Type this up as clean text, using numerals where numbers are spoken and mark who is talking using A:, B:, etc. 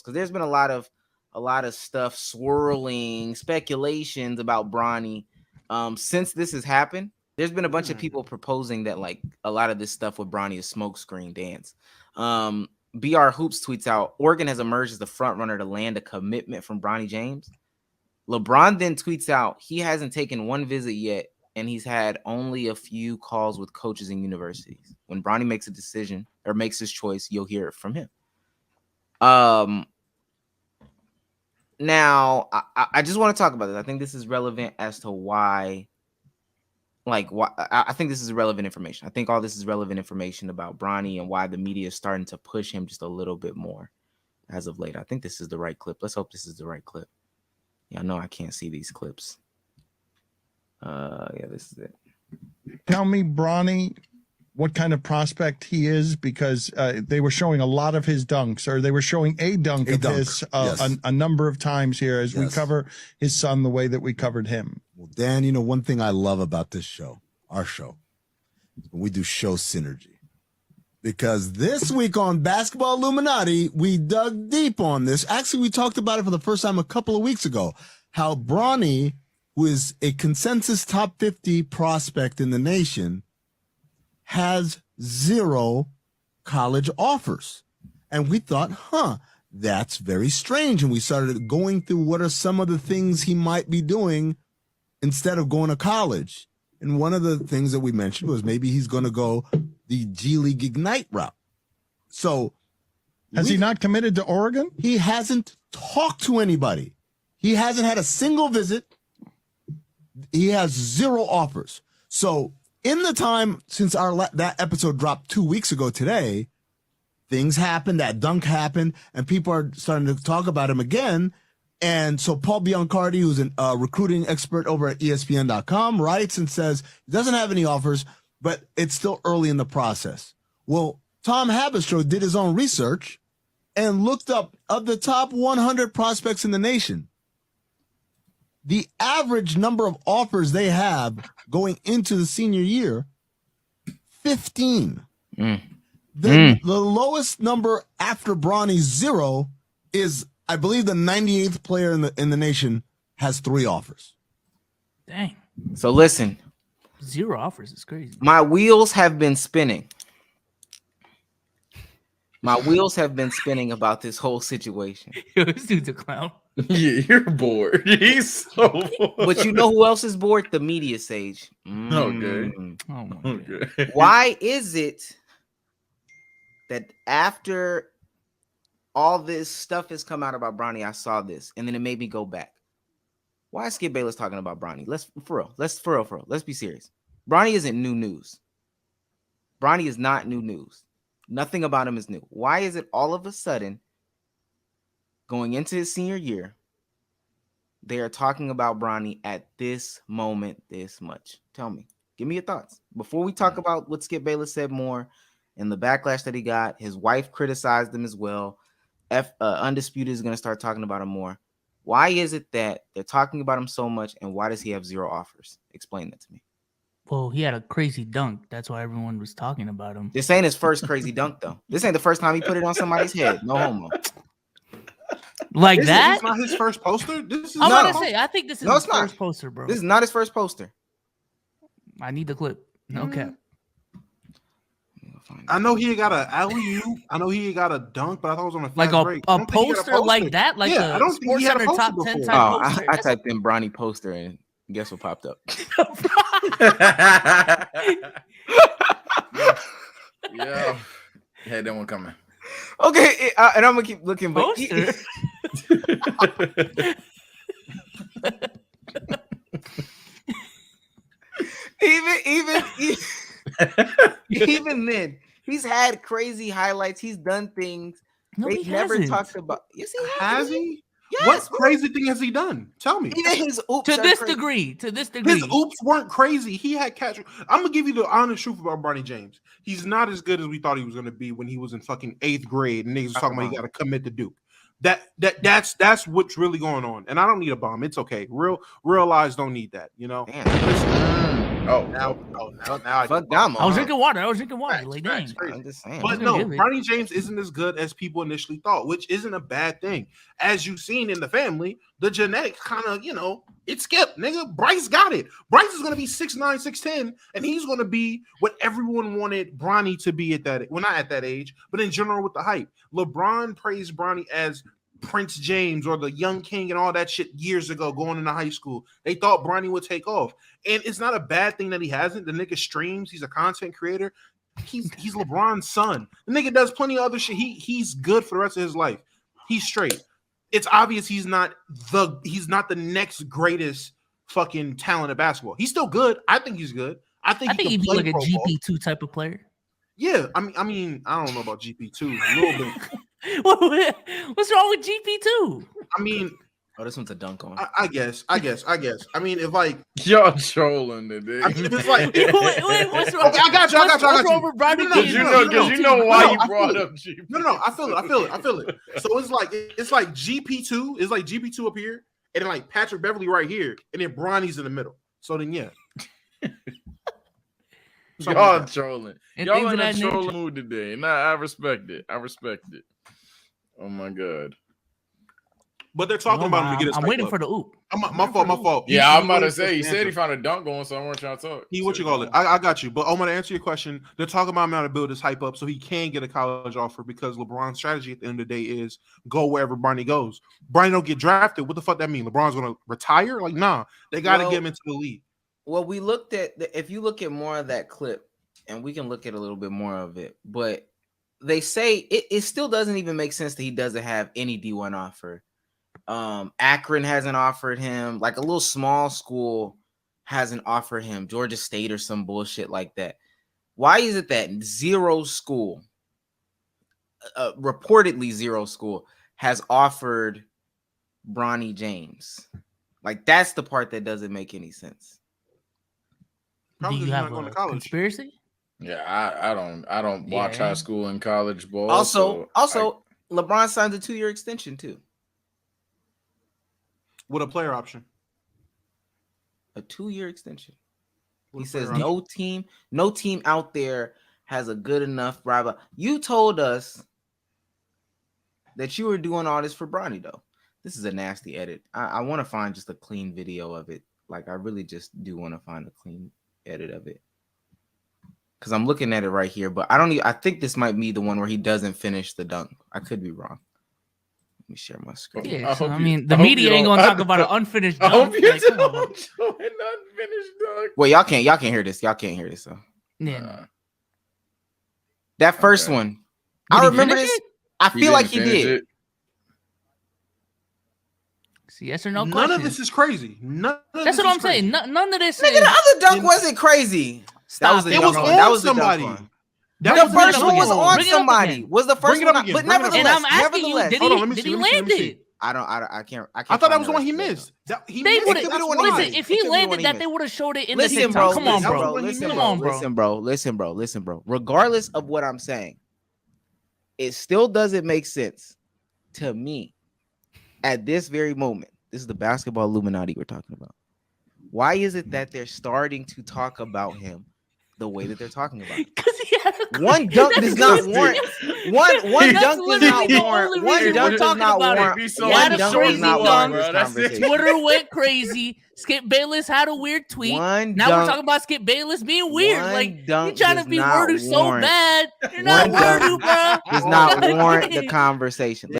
A: because there's been a lot of stuff swirling, speculations about Bronny. Since this has happened, there's been a bunch of people proposing that like a lot of this stuff with Bronny is smokescreen dance. BR Hoops tweets out, Oregon has emerged as the front runner to land a commitment from Bronny James. LeBron then tweets out he hasn't taken one visit yet, and he's had only a few calls with coaches and universities. When Bronny makes a decision or makes his choice, you'll hear it from him. Now, I just want to talk about this. I think this is relevant as to why. I think this is relevant information. I think all this is relevant information about Bronny and why the media is starting to push him just a little bit more as of late. I think this is the right clip. Let's hope this is the right clip. Yeah, I know I can't see these clips. Yeah, this is it.
B: Tell me, Bronny, what kind of prospect he is, because they were showing a lot of his dunks, or they were showing a dunk of his a number of times here as we cover his son the way that we covered him.
C: Well, Dan, you know, one thing I love about this show, our show, when we do show synergy. Because this week on Basketball Illuminati, we dug deep on this. Actually, we talked about it for the first time a couple of weeks ago, how Bronny, who is a consensus top 50 prospect in the nation, has 0 college offers. And we thought, that's very strange. And we started going through what are some of the things he might be doing instead of going to college. And one of the things that we mentioned was maybe he's going to go the G League Ignite route. So
B: has he not committed to Oregon?
C: He hasn't talked to anybody. He hasn't had a single visit. He has 0 offers. So in the time since that episode dropped 2 weeks ago today, things happened, that dunk happened, and people are starting to talk about him again. And so Paul Biancardi, who's a recruiting expert over at ESPN.com, writes and says he doesn't have any offers, but it's still early in the process. Well, Tom Habistro did his own research and looked up of the top 100 prospects in the nation. The average number of offers they have going into the senior year, 15. The lowest number after Bronny's 0 is, I believe, the 98th player in the nation has 3 offers.
D: Dang.
A: So listen.
D: 0 offers is crazy.
A: My wheels have been spinning. My wheels have been spinning about this whole situation.
D: Yo, this dude's a clown.
E: Yeah, you're bored. He's so bored.
A: But you know who else is bored? The media, Sage.
E: Okay.
D: Oh my God.
A: Why is it that after all this stuff has come out about Bronny, I saw this, and then it made me go back? Why is Skip Bayless talking about Bronny? Let's be serious. Bronny isn't new news. Bronny is not new news. Nothing about him is new. Why is it all of a sudden, going into his senior year, they are talking about Bronny at this moment this much? Tell me. Give me your thoughts. Before we talk about what Skip Bayless said more and the backlash that he got, his wife criticized him as well. Undisputed is going to start talking about him more. Why is it that they're talking about him so much, and why does he have 0 offers? Explain that to me.
D: Well, he had a crazy dunk. That's why everyone was talking about him.
A: This ain't his first crazy dunk, though. This ain't the first time he put it on somebody's head. No homo.
D: Like
F: this
D: that?
F: This is not his first poster. This is
D: I'm
F: not
D: about to say, I think this is his first poster, bro.
A: This is not his first poster.
D: I need the clip. No cap.
F: I know he got a alley-oop. I know he got a dunk, but I thought it was on a fast break.
D: A poster like that? Like
F: I don't think he had a poster
D: top 10
F: before.
D: poster.
A: I typed in Bronny poster and guess what popped up?
E: Yeah. Had that one coming.
A: Okay, and I'm gonna keep looking. But even then, he's had crazy highlights. He's done things they never talked about. Yes, he
F: has he?
A: Yes,
F: what crazy thing has he done? Tell me.
A: Even his oops
D: to this degree.
F: His oops weren't crazy. He had catch. I'm gonna give you the honest truth about Bronny James. He's not as good as we thought he was gonna be when he was in fucking 8th grade and niggas was talking about he got to commit to Duke. That's what's really going on. And I don't need a bomb. It's okay. Real lives don't need that. You know. Now I
A: Fuck Damo.
D: I was
A: huh?
D: drinking water.
F: Facts,
D: Like,
F: facts,
D: dang.
F: crazy.
A: I'm just saying.
F: But
D: gonna
F: no,
D: give it.
F: Bronny James isn't as good as people initially thought, which isn't a bad thing. As you've seen in the family, the genetics kind of, it skipped, nigga. Bryce got it. Bryce is going to be 6'9", 6'10", and he's going to be what everyone wanted Bronny to be at that. Well, not at that age, but in general with the hype. LeBron praised Bronny as Prince James or the young king and all that shit years ago going into high school. They thought Bronny would take off. And it's not a bad thing that he hasn't. The nigga streams. He's a content creator. He's LeBron's son. The nigga does plenty of other shit. He's good for the rest of his life. He's straight. It's obvious he's not the next greatest fucking talent of basketball. He's still good. I think he's good. I think
D: he'd be like a GP2 type of player.
F: Yeah, I mean, I don't know about GP2 a little bit.
D: What's wrong with GP2?
F: I mean,
A: this one's a dunk on.
F: I guess. I mean, if like
E: y'all trolling today.
F: I mean, if it's like
D: wait, what's wrong?
F: Okay, I got you.
D: What's wrong with Bronny
E: Because you know why you brought up GP.
F: No, I feel it. So it's like GP2. It's like GP2 up here, and then like Patrick Beverly right here, and then Bronny's in the middle. So then yeah.
E: Y'all trolling.
D: And
E: Y'all
D: things
E: in
D: of
E: a
D: that
E: trolling
D: nature.
E: mood today. Nah, I respect it. Oh my god.
F: But they're talking about him to get his.
D: I'm waiting for the oop.
F: My fault.
E: Yeah, I'm about to say. He said he found a dunk on, so I weren't trying to talk.
F: What you call it? I got you. But I'm going to answer your question. They're talking about him how to build his hype up so he can get a college offer because LeBron's strategy at the end of the day is go wherever Bronny goes. Bronny don't get drafted. What the fuck that mean? LeBron's going to retire? Like, nah. They got to get him into the league.
A: Well, we looked at if you look at more of that clip, and we can look at a little bit more of it, but they say it still doesn't even make sense that he doesn't have any D1 offer. Akron hasn't offered him, like a little small school hasn't offered him, Georgia State or some bullshit like that. Why is it that zero school, reportedly zero school, has offered Bronny James? Like, that's the part that doesn't make any sense.
F: Probably
D: Do you
F: he's
D: have
F: not going
D: a
F: to college.
D: conspiracy?
E: Yeah, I don't watch high school and college ball.
A: Also, LeBron signed a 2-year extension too.
F: With a player option.
A: A 2-year extension.
F: With
A: He
F: a player
A: says
F: option.
A: no team out there has a good enough rival. You told us that you were doing all this for Bronny, though. This is a nasty edit. I want to find just a clean video of it. Like, I really just do want to find a clean edit of it. Because I'm looking at it right here, but I think this might be the one where he doesn't finish the dunk. I could be wrong. Let me share my screen.
D: Yeah, the media ain't gonna talk about an unfinished dunk.
E: I hope you
D: Like, come on.
E: don't show an unfinished dunk.
A: Well, y'all can't hear this. Y'all can't hear this. So
D: Yeah.
A: that first one,
D: Did
A: I
D: he
A: remember
D: finish
A: this.
D: it?
A: I feel like he
E: didn't finish
A: did.
E: it.
D: See, yes or no
F: None
D: question.
F: of this is crazy.
D: That's what I'm saying. None of this
A: Nigga,
D: is.
A: the other dunk wasn't crazy.
D: Stop
A: that
D: it.
A: was
F: It
A: the
F: was
A: dunk
F: on
A: That was the
F: somebody.
A: dunk one.
F: That
A: The
F: was
A: first
F: the
A: one was
F: dunk.
A: on
D: Bring it up
A: somebody.
D: again.
A: Was the first
F: Bring it up
A: one?
F: again.
A: But
F: Bring it up
A: nevertheless,
D: And I'm asking you, did
F: Hold on,
D: he
F: let me
D: did
F: see,
D: he
F: let me see,
D: land
F: let me see.
D: it?
A: I can't.
F: I thought that was the one he
A: find the rest
F: missed. He
D: They
F: missed
D: would
F: it.
A: could be
F: That's
A: the one
F: why.
A: he
D: listen.
A: missed.
D: If
A: It
D: he
A: could be the one
D: landed
A: he
D: that,
A: missed.
D: they would have showed it in
A: Listen,
D: the TikTok.
A: bro.
D: Come on,
F: listen,
D: bro.
F: bro.
A: Listen, bro. Regardless of what I'm saying, it still doesn't make sense to me at this very moment. This is the basketball Illuminati we're talking about. Why is it that they're starting to talk about him the way that they're talking about him?
D: Because he had a
A: One dunk does not warrant. One
D: That's
A: dunk does not
D: literally the
A: warrant.
D: only
A: One
D: reason
A: dunk
D: we're
A: does
D: talking
A: not
D: about it.
A: warrant.
E: Be so
D: He had
A: One
D: a
A: dunk
D: crazy
A: does not
D: dunk.
A: warrant this
E: Bro, that's it.
A: conversation.
D: Twitter went crazy. Skip Bayless had a weird tweet.
A: One
D: Now we're
A: dunk-
D: talking about Skip Bayless being weird.
A: one
D: Like, you
A: dunk
D: trying to
A: does
D: be
A: not
D: wordy so
A: warrant-
D: bad. You're not
A: One dunk
D: wordy, bro.
A: does not warrant the conversation.